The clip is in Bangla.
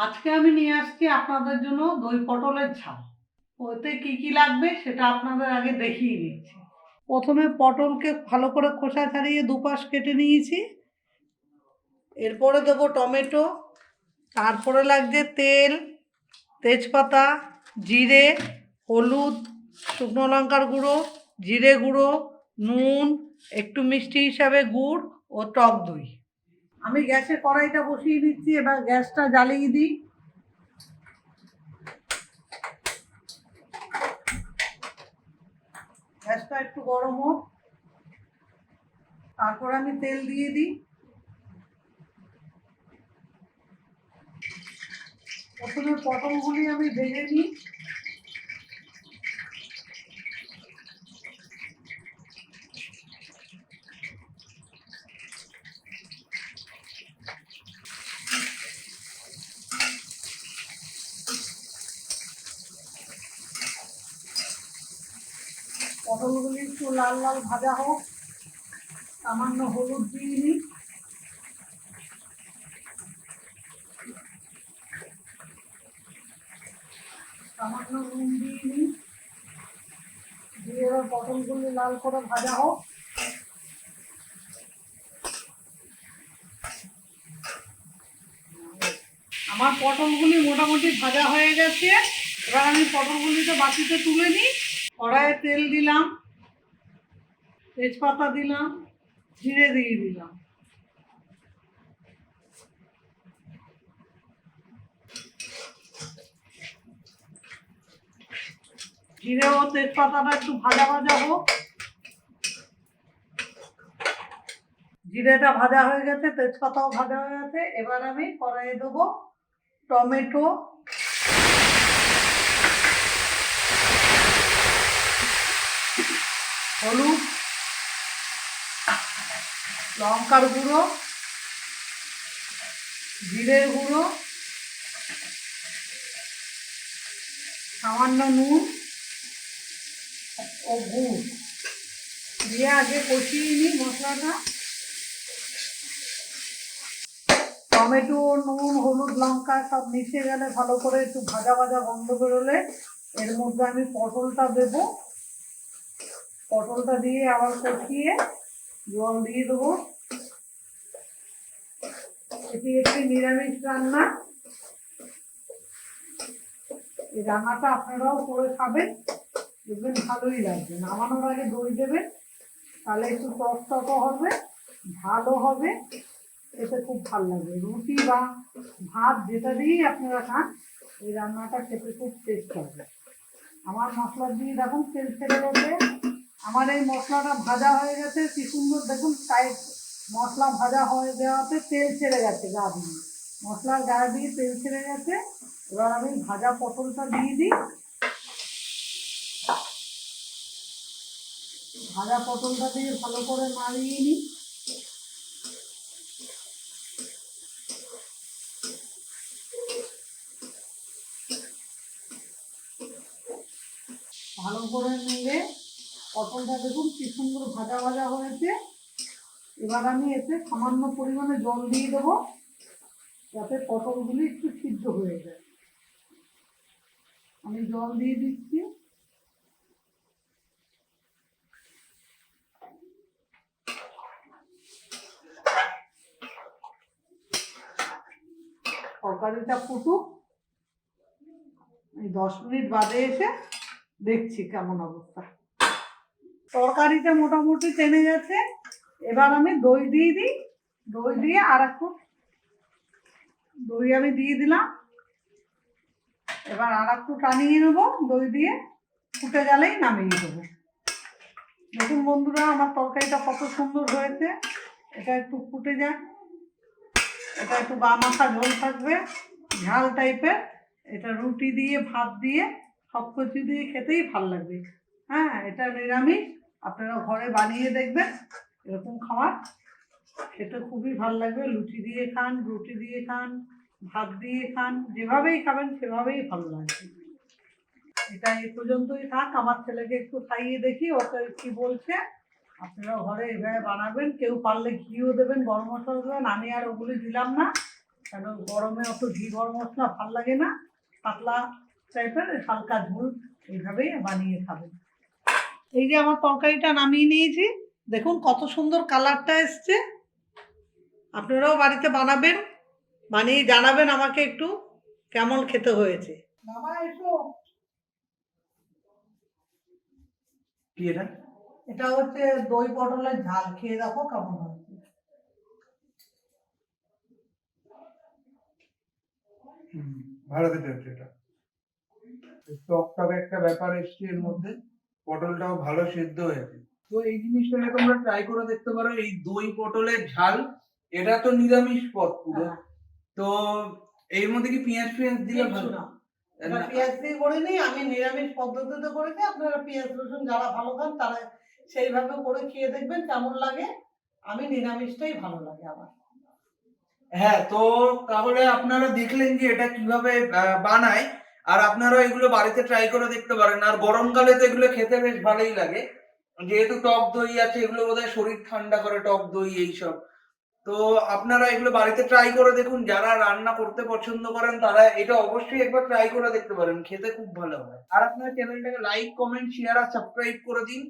আজকে আমি নিয়ে আসছি আপনাদের জন্য দই পটলের ঝাল। ওতে কি কি লাগবে সেটা আপনাদের আগে দেখিয়ে দিচ্ছি। প্রথমে পটলকে ভালো করে খোসা ছাড়িয়ে দুপাশ কেটে নিয়েছি। এরপরে দেবো টমেটো, তারপরে লাগছে তেল, তেজপাতা, জিরে, হলুদ, শুকনো লঙ্কার গুঁড়ো, জিরে গুঁড়ো, নুন, একটু মিষ্টি হিসাবে গুড় ও টক দই। আমি গ্যাসে কড়াইটা বসিয়ে দিচ্ছি, এবার গ্যাসটা জ্বালিয়ে দিই। গ্যাসটা একটু গরম হোক, তারপর আমি তেল দিয়ে দিই। প্রথমে পটলগুলি আমি ভেজে নিই। পটলগুলি একটু লাল লাল ভাজা হোক, সামান্য হলুদ দিয়ে নিই। সামান্য নুন দিয়ে নিই, দিয়ে এবার পটলগুলি লাল করে ভাজা হোক। আমার পটলগুলি মোটামুটি ভাজা হয়ে গেছে। এবার আমি পটলগুলিকে বাটিতে তুলে নিই। কড়াইয়ে তেল দিলাম, তেজপাতা দিলাম, জিরে দিয়ে দিলাম। জিরে ও তেজপাতাটা একটু ভাজা ভাজা হোক। জিরেটা ভাজা হয়ে গেছে, তেজপাতাও ভাজা হয়ে গেছে। এবার আমি কড়াইয়ে দেবো টমেটো, হলুদ, লঙ্কার গুঁড়ো, জিরের গুঁড়ো, সামান্য নুন ও গুড় দিয়ে আগে কষিয়ে নিই মশলাটা। টমেটো, নুন, হলুদ, লঙ্কা সব মিশে গেলে ভালো করে একটু ভাজা ভাজা গন্ধ বেরোলে এর মধ্যে আমি পটলটা দেবো। পটলটা দিয়ে আবার কষিয়ে জল দিয়ে দেবো। এটি একটি নিরামিষ রান্না। এই রান্নাটা আপনারাও করে খাবেন, দেখবেন ভালোই লাগবে। নামানোর আগে দই দেবেন, তাহলে একটু টক টকও হবে, ঝালও হবে, এতে খুব ভালো লাগবে। রুটি বা ভাত যেটা দিয়েই আপনারা খান, এই রান্নাটা খেতে খুব টেস্ট হবে। আমার মশলা দিয়ে দেখুন তেল ছেড়ে গেছে। আমার এই মশলাটা ভাজা হয়ে গেছে, কি সুন্দর দেখুন সাইড মশলা ভাজা হয়ে দেওয়াতে তেল ছেড়ে গেছে গা দিয়ে, মশলার গায়ে দিয়ে তেল ছেড়ে গেছে। এবার আমি ভাজা পটলটা দিয়ে দিই। ভাজা পটলটা দিয়ে ভালো করে নাড়িয়ে নিই। ভালো করে নেড়ে পটলটা দেখুন কি সুন্দর ভাজা ভাজা হয়েছে। এবার আমি এতে সামান্য পরিমাণে জল দিয়ে দেবো, যাতে পটলগুলি একটু সিদ্ধ হয়ে যায়। আমি জল দিয়ে দিচ্ছি। তরকারিটা ফুটুক, এই 10 মিনিট বাদে এসে দেখছি কেমন অবস্থা। তরকারিটা মোটামুটি টেনে গেছে। এবার আমি দই দিয়ে দিই। দই দিয়ে আর একটু দই আমি দিয়ে দিলাম। এবার আর একটু টানিয়ে নেবো দই দিয়ে, ফুটে গেলেই নামিয়ে দেবো। দেখুন বন্ধুরা, আমার তরকারিটা কত সুন্দর হয়েছে। এটা একটু ফুটে যাক, এটা একটু গা মাখা ঝোল থাকবে, ঝাল টাইপের। এটা রুটি দিয়ে, ভাত দিয়ে, সব কিছু দিয়ে খেতেই ভালো লাগবে। হ্যাঁ, এটা নিরামিষ, আপনারা ঘরে বানিয়ে দেখবেন এরকম খাবার, খেতে খুবই ভালো লাগবে। লুচি দিয়ে খান, রুটি দিয়ে খান, ভাত দিয়ে খান, যেভাবেই খাবেন সেভাবেই ভালো লাগবে। এটা এই পর্যন্তই থাক। আমার ছেলেকে একটু খাইয়ে দেখি ওটা কি বলছে। আপনারা ঘরে এভাবে বানাবেন। কেউ পারলে ঘিও দেবেন, গরম মশলা দেবেন, আমি আর ওগুলি দিলাম না, কারণ গরমে অত ঘি গরম মশলা ভাল লাগে না, পাতলা টাইপের হালকা ঝোল এইভাবেই বানিয়ে খাবেন। এই যে আমার তরকারিটা নামিয়ে নিয়েছি, দেখুন কত সুন্দর কালারটা এসছে। আপনারাও বাড়িতে বানাবেন, বানিয়ে জানাবেন আমাকে একটু কেমন খেতে হয়েছে। বাবা এসো। কি এটা? এটা হচ্ছে দই পটলের ঝাল, খেয়ে দেখো কেমন হয়েছে। ভালো খেতে হচ্ছে এটা। টক টক একটা ব্যাপার এসছে এর মধ্যে, পটলটাও ভালো সেদ্ধ হয়েছে। তো এই জিনিসটাকে তোমরা ট্রাই করে দেখতে পারো, এই দই পটলের ঝাল। এটা তো নিরামিষ পদ পুরো, হ্যাঁ, তো এর মধ্যে কি পেঁয়াজ দিলে কিচ্ছু ভালো? না। এটা পেঁয়াজ দিয়ে করিনি, আমি নিরামিষ পদ্ধতিতে করেছি। আপনারা পেঁয়াজ রসুন যারা ভালো খান তারা সেইভাবে করে খেয়ে দেখবেন কেমন লাগে। আমি নিরামিষটাই ভালো লাগে আমার। হ্যাঁ, তো তাহলে আপনারা দেখলেন যে এটা কিভাবে বানায়, আর আপনারা এগুলো বাড়িতে ট্রাই করে দেখতে পারেন। আর গরমকালে তো এগুলো খেতে বেশ ভালোই লাগে, যেহেতু টক দই আছে, এগুলো বোধহয় শরীর ঠান্ডা করে, টক দই এইসব। তো আপনারা এগুলো বাড়িতে ট্রাই করে দেখুন। যারা রান্না করতে পছন্দ করেন তারা এটা অবশ্যই একবার ট্রাই করে দেখতে পারেন, খেতে খুব ভালো হয়। আর আপনার চ্যানেলটাকে লাইক, কমেন্ট, শেয়ার আর সাবস্ক্রাইব করে দিন।